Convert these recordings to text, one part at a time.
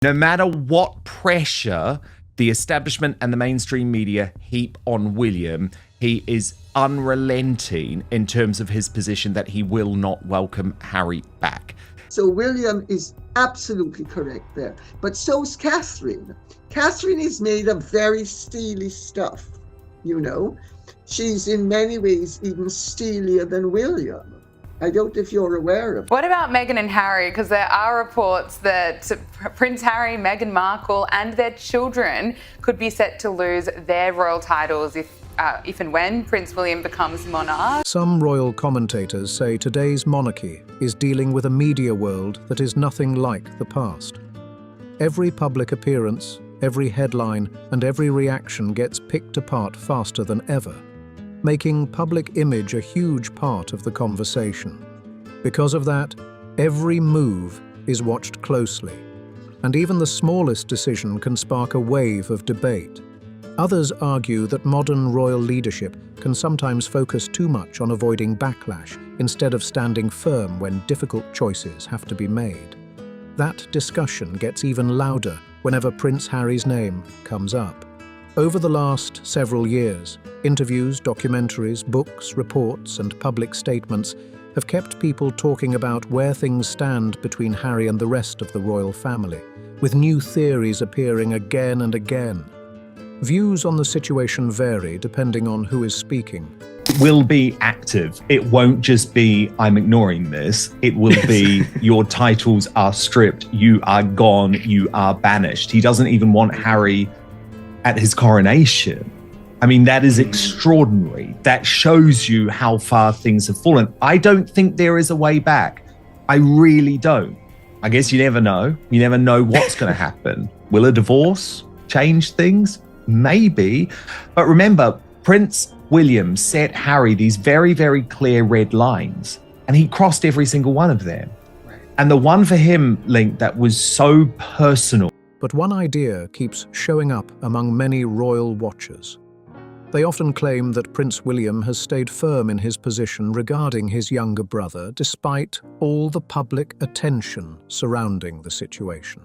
No matter what pressure the establishment and the mainstream media heap on William, he is unrelenting in terms of his position that he will not welcome Harry back. So William is absolutely correct there. But so's Catherine. Catherine is made of very steely stuff, you know. She's in many ways even steelier than William. I don't know if you're aware of it. What about Meghan and Harry? Because there are reports that Prince Harry, Meghan Markle and their children could be set to lose their royal titles if and when Prince William becomes monarch. Some royal commentators say today's monarchy is dealing with a media world that is nothing like the past. Every public appearance, every headline and every reaction gets picked apart faster than ever, making public image a huge part of the conversation. Because of that, every move is watched closely, and even the smallest decision can spark a wave of debate. Others argue that modern royal leadership can sometimes focus too much on avoiding backlash instead of standing firm when difficult choices have to be made. That discussion gets even louder whenever Prince Harry's name comes up. Over the last several years, interviews, documentaries, books, reports, and public statements have kept people talking about where things stand between Harry and the rest of the royal family, with new theories appearing again and again. Views on the situation vary depending on who is speaking. It will be active. It won't just be, I'm ignoring this. It will be, your titles are stripped, you are gone, you are banished. He doesn't even want Harry at his coronation. I mean, that is extraordinary. That shows you how far things have fallen. I don't think there is a way back. I really don't. I guess you never know. You never know what's going to happen. Will a divorce change things? Maybe. But remember, Prince William set Harry these very, very clear red lines, and he crossed every single one of them. Right. And the one for him, Link, that was so personal. But one idea keeps showing up among many royal watchers. They often claim that Prince William has stayed firm in his position regarding his younger brother despite all the public attention surrounding the situation.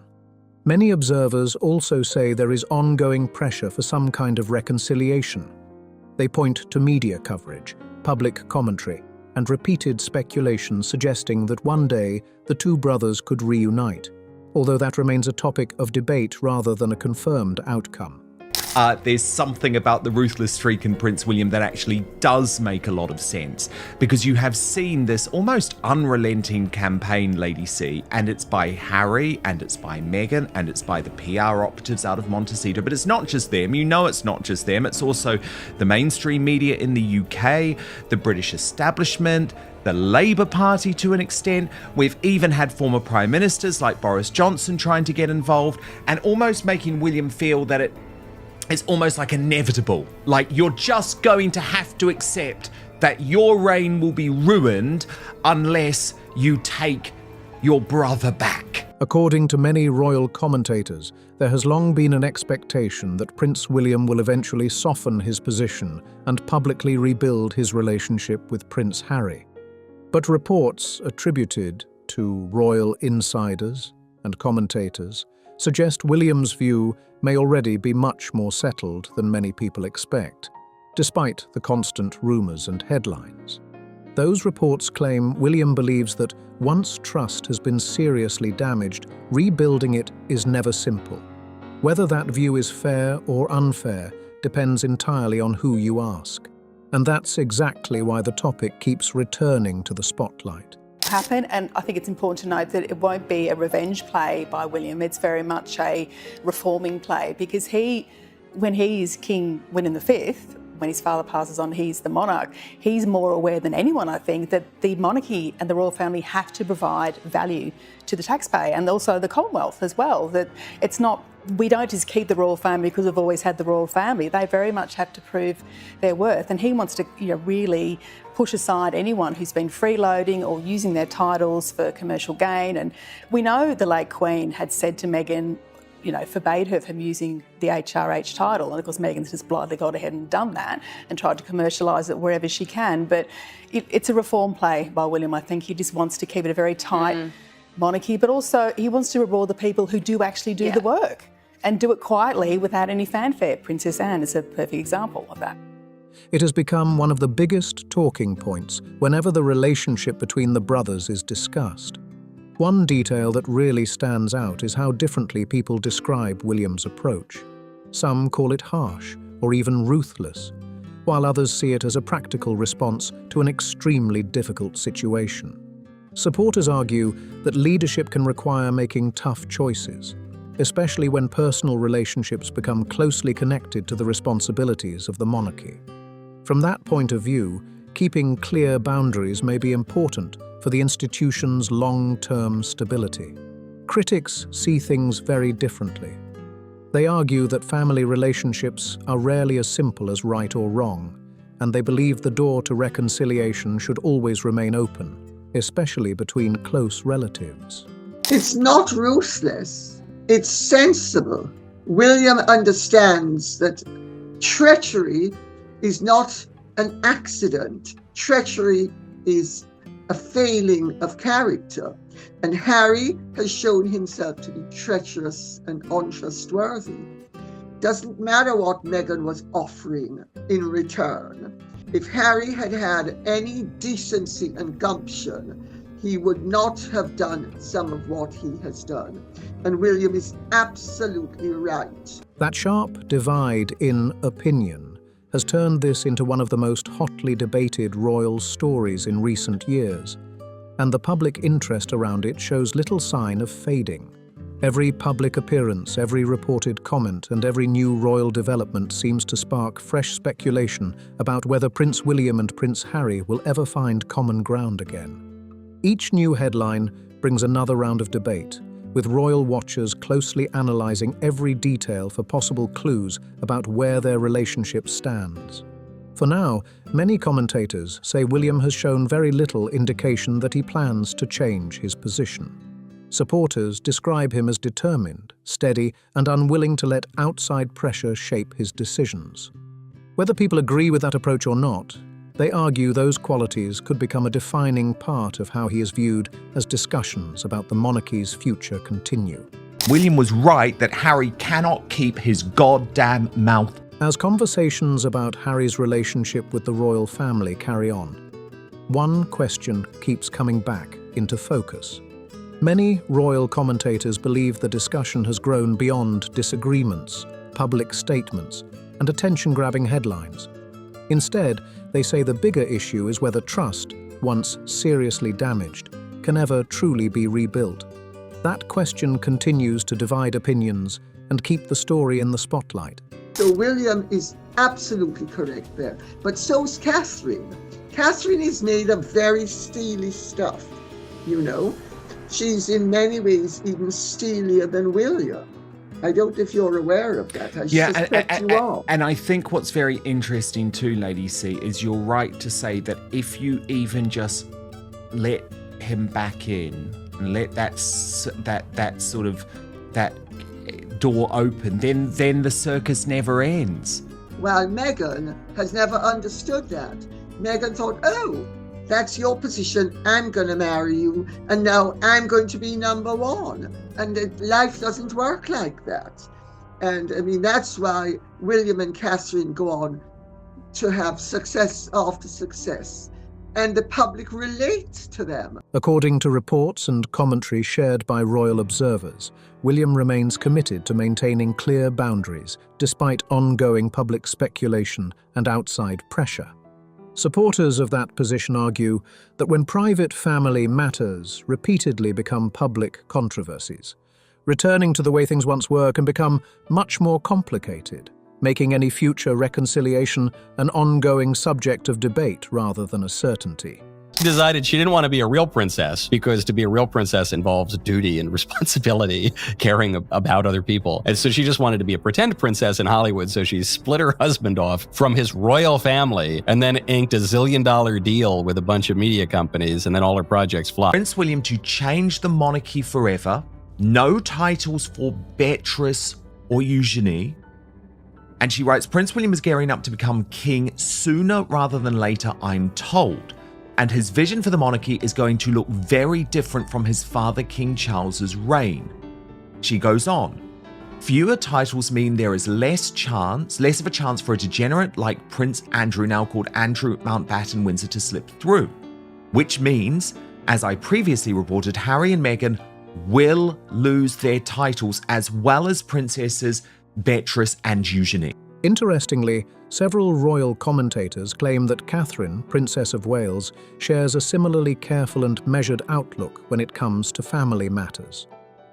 Many observers also say there is ongoing pressure for some kind of reconciliation. They point to media coverage, public commentary, and repeated speculation suggesting that one day the two brothers could reunite, although that remains a topic of debate rather than a confirmed outcome. There's something about the ruthless streak in Prince William that actually does make a lot of sense, because you have seen this almost unrelenting campaign, Lady C, and it's by Harry, and it's by Meghan, and it's by the PR operatives out of Montecito. But it's not just them. You know it's not just them. It's also the mainstream media in the UK, the British establishment, the Labour Party to an extent. We've even had former Prime Ministers like Boris Johnson trying to get involved and almost making William feel that it's almost like inevitable. Like you're just going to have to accept that your reign will be ruined unless you take your brother back. According to many royal commentators, there has long been an expectation that Prince William will eventually soften his position and publicly rebuild his relationship with Prince Harry. But reports attributed to royal insiders and commentators suggest William's view may already be much more settled than many people expect, despite the constant rumours and headlines. Those reports claim William believes that once trust has been seriously damaged, rebuilding it is never simple. Whether that view is fair or unfair depends entirely on who you ask. And that's exactly why the topic keeps returning to the spotlight. Happen, and I think it's important to note that it won't be a revenge play by William. It's very much a reforming play, because when he is King William V, when his father passes on, he's the monarch, he's more aware than anyone, I think, that the monarchy and the royal family have to provide value to the taxpayer and also the Commonwealth as well. That it's not, we don't just keep the royal family because we've always had the royal family. They very much have to prove their worth, and he wants to, really push aside anyone who's been freeloading or using their titles for commercial gain. And we know the late Queen had said to Meghan, forbade her from using the HRH title. And of course, Meghan's just blithely got ahead and done that and tried to commercialise it wherever she can. But it's a reform play by William. I think he just wants to keep it a very tight monarchy, but also he wants to reward the people who do actually do the work and do it quietly without any fanfare. Princess Anne is a perfect example of that. It has become one of the biggest talking points whenever the relationship between the brothers is discussed. One detail that really stands out is how differently people describe William's approach. Some call it harsh or even ruthless, while others see it as a practical response to an extremely difficult situation. Supporters argue that leadership can require making tough choices, especially when personal relationships become closely connected to the responsibilities of the monarchy. From that point of view, keeping clear boundaries may be important for the institution's long-term stability. Critics see things very differently. They argue that family relationships are rarely as simple as right or wrong, and they believe the door to reconciliation should always remain open, especially between close relatives. It's not ruthless, it's sensible. William understands that treachery is not an accident. Treachery is a failing of character. And Harry has shown himself to be treacherous and untrustworthy. Doesn't matter what Meghan was offering in return. If Harry had had any decency and gumption, he would not have done some of what he has done. And William is absolutely right. That sharp divide in opinion has turned this into one of the most hotly debated royal stories in recent years, and the public interest around it shows little sign of fading. Every public appearance, every reported comment, and every new royal development seems to spark fresh speculation about whether Prince William and Prince Harry will ever find common ground again. Each new headline brings another round of debate, with royal watchers closely analysing every detail for possible clues about where their relationship stands. For now, many commentators say William has shown very little indication that he plans to change his position. Supporters describe him as determined, steady, and unwilling to let outside pressure shape his decisions. Whether people agree with that approach or not, they argue those qualities could become a defining part of how he is viewed as discussions about the monarchy's future continue. William was right that Harry cannot keep his goddamn mouth. As conversations about Harry's relationship with the royal family carry on, one question keeps coming back into focus. Many royal commentators believe the discussion has grown beyond disagreements, public statements, and attention-grabbing headlines. Instead, they say the bigger issue is whether trust, once seriously damaged, can ever truly be rebuilt. That question continues to divide opinions and keep the story in the spotlight. So William is absolutely correct there. But so's Catherine. Catherine is made of very steely stuff, you know. She's in many ways even steelier than William. I don't know if you're aware of that. I suspect you are. And I think what's very interesting too, Lady C, is you're right to say that if you even just let him back in and let that door open, then the circus never ends. Well, Meghan has never understood that. Meghan thought, oh, that's your position, I'm going to marry you, and now I'm going to be number one. And life doesn't work like that. And I mean, that's why William and Catherine go on to have success after success. And the public relates to them. According to reports and commentary shared by royal observers, William remains committed to maintaining clear boundaries despite ongoing public speculation and outside pressure. Supporters of that position argue that when private family matters repeatedly become public controversies, returning to the way things once were can become much more complicated, making any future reconciliation an ongoing subject of debate rather than a certainty. She decided she didn't want to be a real princess because to be a real princess involves duty and responsibility, caring about other people. And so she just wanted to be a pretend princess in Hollywood. So she split her husband off from his royal family and then inked a $1 zillion deal with a bunch of media companies, and then all her projects flopped. Prince William to change the monarchy forever, no titles for Beatrice or Eugenie. And she writes, Prince William is gearing up to become king sooner rather than later, I'm told. and his vision for the monarchy is going to look very different from his father King Charles's reign. She goes on. Fewer titles mean there is less of a chance for a degenerate like Prince Andrew, now called Andrew Mountbatten Windsor, to slip through. Which means, as I previously reported, Harry and Meghan will lose their titles, as well as Princesses Beatrice and Eugenie. Interestingly, several royal commentators claim that Catherine, Princess of Wales, shares a similarly careful and measured outlook when it comes to family matters.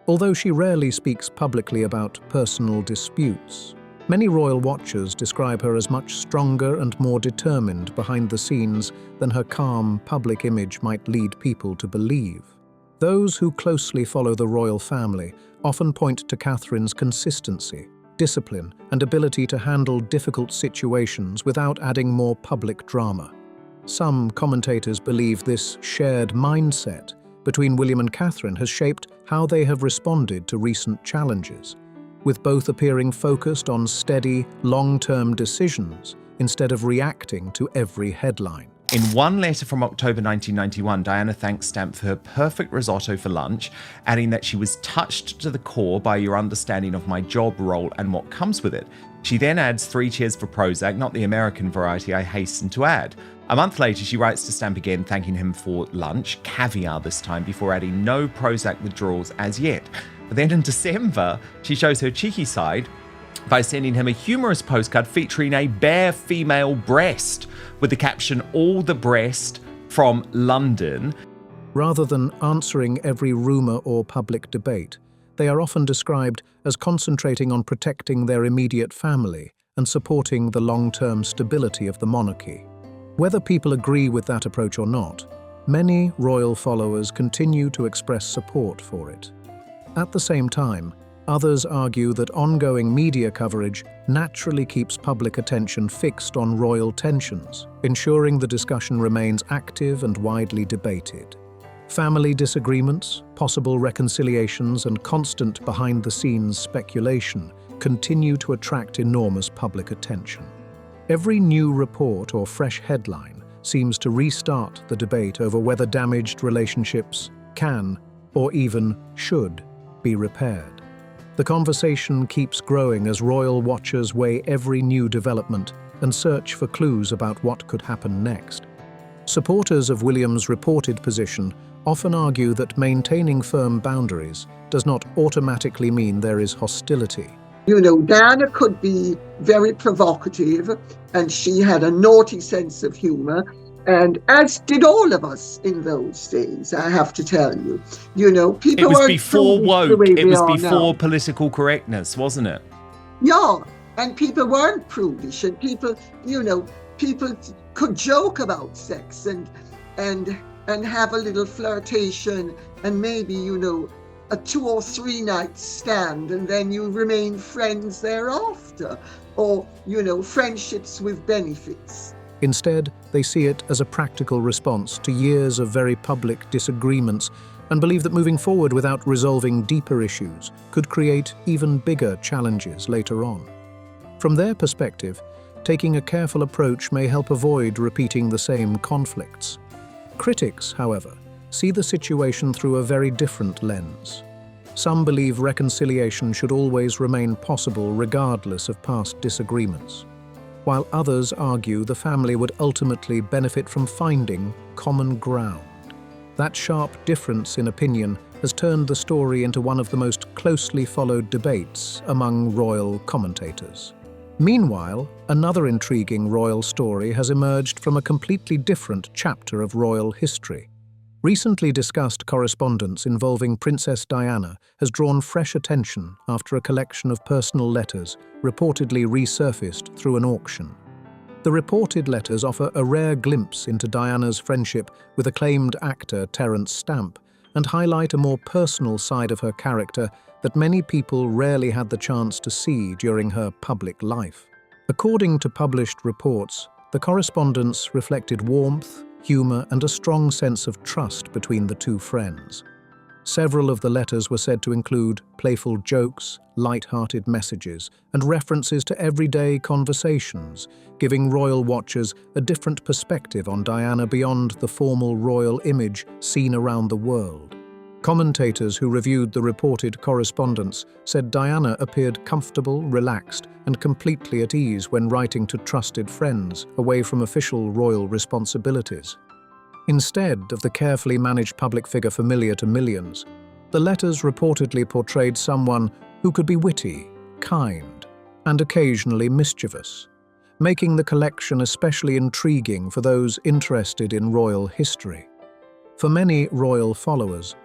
Although she rarely speaks publicly about personal disputes, many royal watchers describe her as much stronger and more determined behind the scenes than her calm public image might lead people to believe. Those who closely follow the royal family often point to Catherine's consistency, discipline, and ability to handle difficult situations without adding more public drama. Some commentators believe this shared mindset between William and Catherine has shaped how they have responded to recent challenges, with both appearing focused on steady, long-term decisions instead of reacting to every headline. In one letter from October 1991, Diana thanks Stamp for her perfect risotto for lunch, adding that she was touched to the core by your understanding of my job role and what comes with it. She then adds 3 cheers for Prozac, not the American variety, I hasten to add. A month later, she writes to Stamp again, thanking him for lunch, caviar this time, before adding no Prozac withdrawals as yet. But then in December, she shows her cheeky side by sending him a humorous postcard featuring a bare female breast with the caption, "All the breast from London." Rather than answering every rumour or public debate, they are often described as concentrating on protecting their immediate family and supporting the long-term stability of the monarchy. Whether people agree with that approach or not, many royal followers continue to express support for it. At the same time, others argue that ongoing media coverage naturally keeps public attention fixed on royal tensions, ensuring the discussion remains active and widely debated. Family disagreements, possible reconciliations, and constant behind-the-scenes speculation continue to attract enormous public attention. Every new report or fresh headline seems to restart the debate over whether damaged relationships can, or even should, be repaired. The conversation keeps growing as royal watchers weigh every new development and search for clues about what could happen next. Supporters of William's reported position often argue that maintaining firm boundaries does not automatically mean there is hostility. You know, Diana could be very provocative, and she had a naughty sense of humor, and as did all of us in those days, I have to tell you. You know, people It was weren't before prudish woke, the way it we was are before now. political correctness, wasn't it? Yeah, and people weren't prudish, and people, you know, people could joke about sex and have a little flirtation, and maybe, you know, a 2 or 3 night stand, and then you remain friends thereafter, or, you know, friendships with benefits. Instead, they see it as a practical response to years of very public disagreements and believe that moving forward without resolving deeper issues could create even bigger challenges later on. From their perspective, taking a careful approach may help avoid repeating the same conflicts. Critics, however, see the situation through a very different lens. Some believe reconciliation should always remain possible regardless of past disagreements, while others argue the family would ultimately benefit from finding common ground. That sharp difference in opinion has turned the story into one of the most closely followed debates among royal commentators. Meanwhile, another intriguing royal story has emerged from a completely different chapter of royal history. Recently discussed correspondence involving Princess Diana has drawn fresh attention after a collection of personal letters reportedly resurfaced through an auction. The reported letters offer a rare glimpse into Diana's friendship with acclaimed actor Terence Stamp and highlight a more personal side of her character that many people rarely had the chance to see during her public life. According to published reports, the correspondence reflected warmth, humor, and a strong sense of trust between the two friends. Several of the letters were said to include playful jokes, light-hearted messages, and references to everyday conversations, giving royal watchers a different perspective on Diana beyond the formal royal image seen around the world. Commentators who reviewed the reported correspondence said Diana appeared comfortable, relaxed, and completely at ease when writing to trusted friends, away from official royal responsibilities. Instead of the carefully managed public figure familiar to millions, the letters reportedly portrayed someone who could be witty, kind, and occasionally mischievous, making the collection especially intriguing for those interested in royal history. For many royal followers,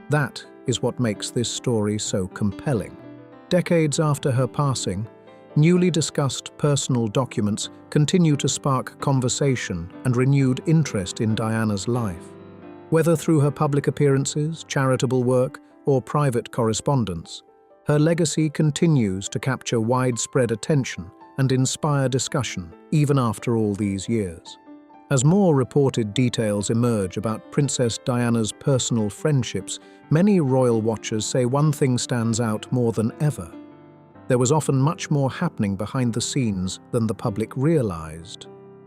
that is what makes this story so compelling. Decades after her passing, newly discussed personal documents continue to spark conversation and renewed interest in Diana's life. Whether through her public appearances, charitable work, or private correspondence, her legacy continues to capture widespread attention and inspire discussion even after all these years. As more reported details emerge about Princess Diana's personal friendships, many royal watchers say one thing stands out more than ever. There was often much more happening behind the scenes than the public realized.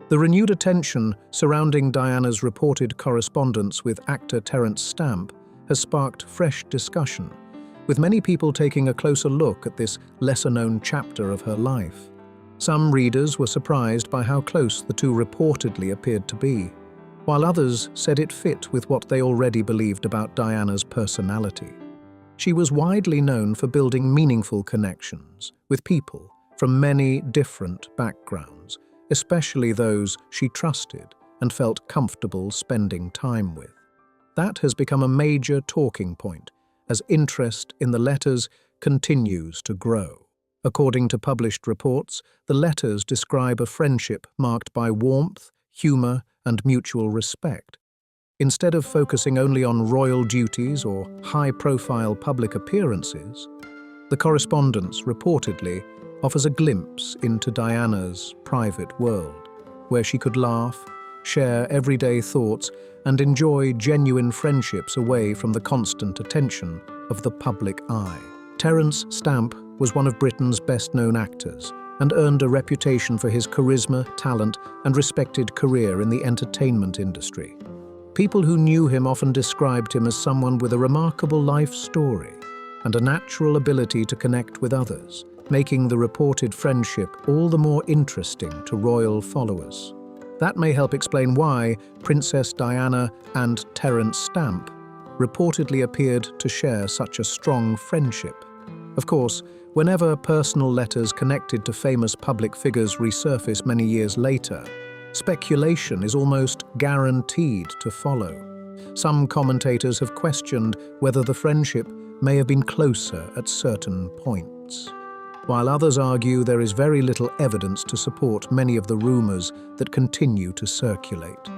The renewed attention surrounding Diana's reported correspondence with actor Terence Stamp has sparked fresh discussion, with many people taking a closer look at this lesser-known chapter of her life. Some readers were surprised by how close the two reportedly appeared to be, while others said it fit with what they already believed about Diana's personality. She was widely known for building meaningful connections with people from many different backgrounds, especially those she trusted and felt comfortable spending time with. That has become a major talking point as interest in the letters continues to grow. According to published reports, the letters describe a friendship marked by warmth, humor, and mutual respect. Instead of focusing only on royal duties or high-profile public appearances, the correspondence reportedly offers a glimpse into Diana's private world, where she could laugh, share everyday thoughts, and enjoy genuine friendships away from the constant attention of the public eye. Terence Stamp was one of Britain's best-known actors and earned a reputation for his charisma, talent, and respected career in the entertainment industry. People who knew him often described him as someone with a remarkable life story and a natural ability to connect with others, making the reported friendship all the more interesting to royal followers. That may help explain why Princess Diana and Terence Stamp reportedly appeared to share such a strong friendship. Of course, whenever personal letters connected to famous public figures resurface many years later, speculation is almost guaranteed to follow. Some commentators have questioned whether the friendship may have been closer at certain points, while others argue there is very little evidence to support many of the rumors that continue to circulate.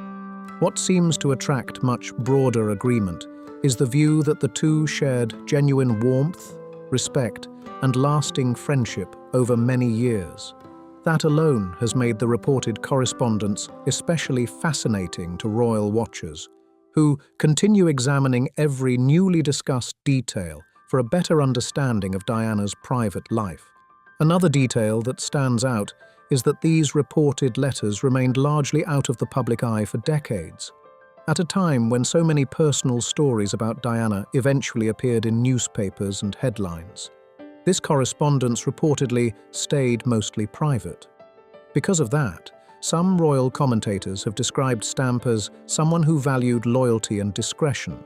What seems to attract much broader agreement is the view that the two shared genuine warmth, respect, and lasting friendship over many years. That alone has made the reported correspondence especially fascinating to royal watchers, who continue examining every newly discussed detail for a better understanding of Diana's private life. Another detail that stands out is that these reported letters remained largely out of the public eye for decades. At a time when so many personal stories about Diana eventually appeared in newspapers and headlines, this correspondence reportedly stayed mostly private. Because of that, some royal commentators have described Stamp as someone who valued loyalty and discretion,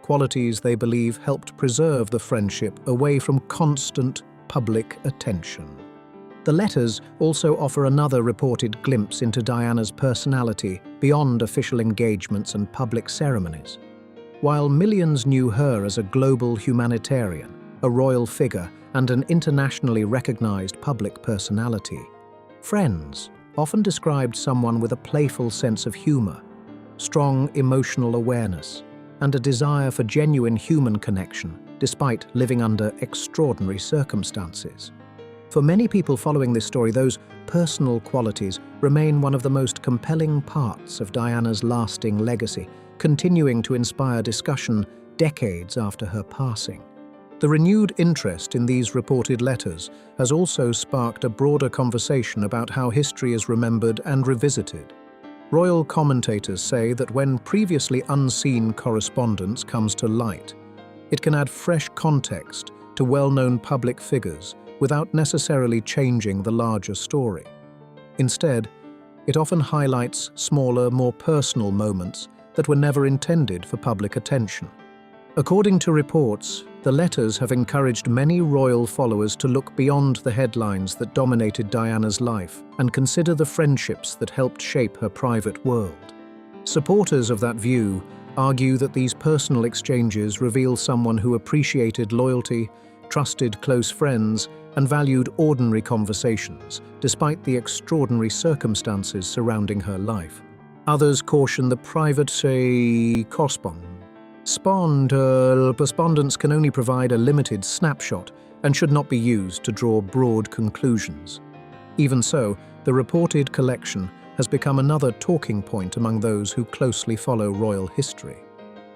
qualities they believe helped preserve the friendship away from constant public attention. The letters also offer another reported glimpse into Diana's personality beyond official engagements and public ceremonies. While millions knew her as a global humanitarian, a royal figure, and an internationally recognized public personality, friends often described someone with a playful sense of humor, strong emotional awareness, and a desire for genuine human connection despite living under extraordinary circumstances. For many people following this story, those personal qualities remain one of the most compelling parts of Diana's lasting legacy, continuing to inspire discussion decades after her passing. The renewed interest in these reported letters has also sparked a broader conversation about how history is remembered and revisited. Royal commentators say that when previously unseen correspondence comes to light, it can add fresh context to well-known public figures without necessarily changing the larger story. Instead, it often highlights smaller, more personal moments that were never intended for public attention. According to reports, the letters have encouraged many royal followers to look beyond the headlines that dominated Diana's life and consider the friendships that helped shape her private world. Supporters of that view argue that these personal exchanges reveal someone who appreciated loyalty, trusted close friends, and valued ordinary conversations, despite the extraordinary circumstances surrounding her life. Others caution the private correspondence can only provide a limited snapshot and should not be used to draw broad conclusions. Even so, the reported collection has become another talking point among those who closely follow royal history.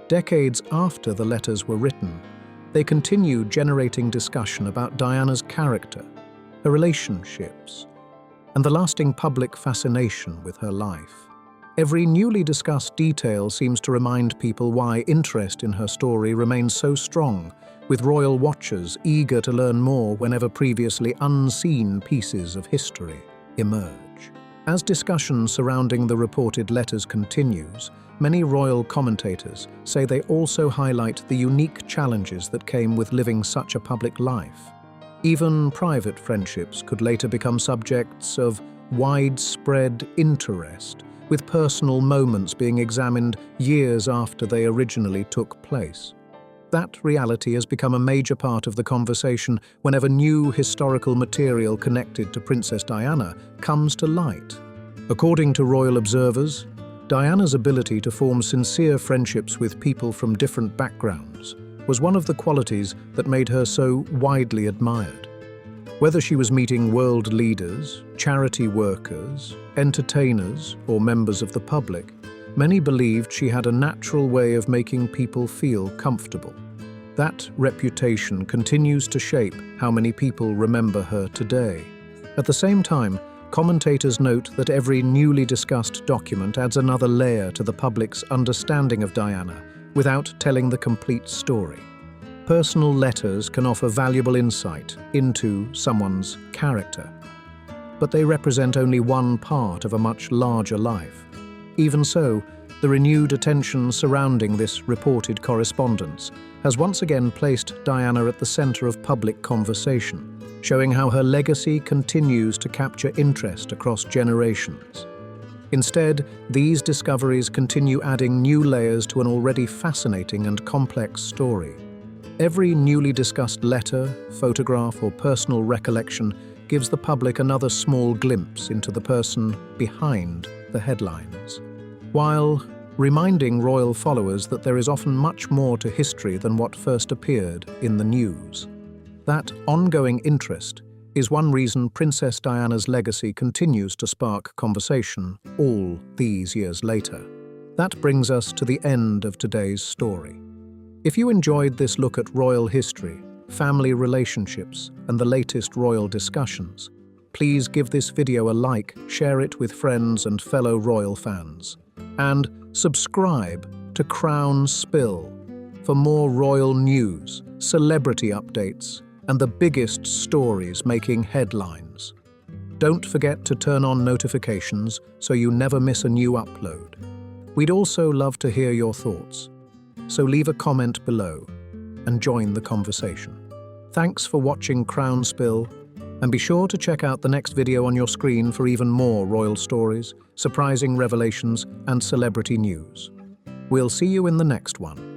Decades after the letters were written, they continue generating discussion about Diana's character, her relationships, and the lasting public fascination with her life. Every newly discussed detail seems to remind people why interest in her story remains so strong, with royal watchers eager to learn more whenever previously unseen pieces of history emerge. As discussion surrounding the reported letters continues, many royal commentators say they also highlight the unique challenges that came with living such a public life. Even private friendships could later become subjects of widespread interest, with personal moments being examined years after they originally took place. That reality has become a major part of the conversation whenever new historical material connected to Princess Diana comes to light. According to royal observers, Diana's ability to form sincere friendships with people from different backgrounds was one of the qualities that made her so widely admired. Whether she was meeting world leaders, charity workers, entertainers, or members of the public, many believed she had a natural way of making people feel comfortable. That reputation continues to shape how many people remember her today. At the same time, commentators note that every newly discussed document adds another layer to the public's understanding of Diana without telling the complete story. Personal letters can offer valuable insight into someone's character, but they represent only one part of a much larger life. Even so, the renewed attention surrounding this reported correspondence has once again placed Diana at the center of public conversation, showing how her legacy continues to capture interest across generations. Instead, these discoveries continue adding new layers to an already fascinating and complex story. Every newly discussed letter, photograph, or personal recollection gives the public another small glimpse into the person behind the headlines, while reminding royal followers that there is often much more to history than what first appeared in the news. That ongoing interest is one reason Princess Diana's legacy continues to spark conversation all these years later. That brings us to the end of today's story. If you enjoyed this look at royal history, family relationships, and the latest royal discussions, please give this video a like, share it with friends and fellow royal fans, and subscribe to Crown Spill for more royal news, celebrity updates, and the biggest stories making headlines. Don't forget to turn on notifications so you never miss a new upload. We'd also love to hear your thoughts, so leave a comment below and join the conversation. Thanks for watching Crown Spill, and be sure to check out the next video on your screen for even more royal stories, surprising revelations, and celebrity news. We'll see you in the next one.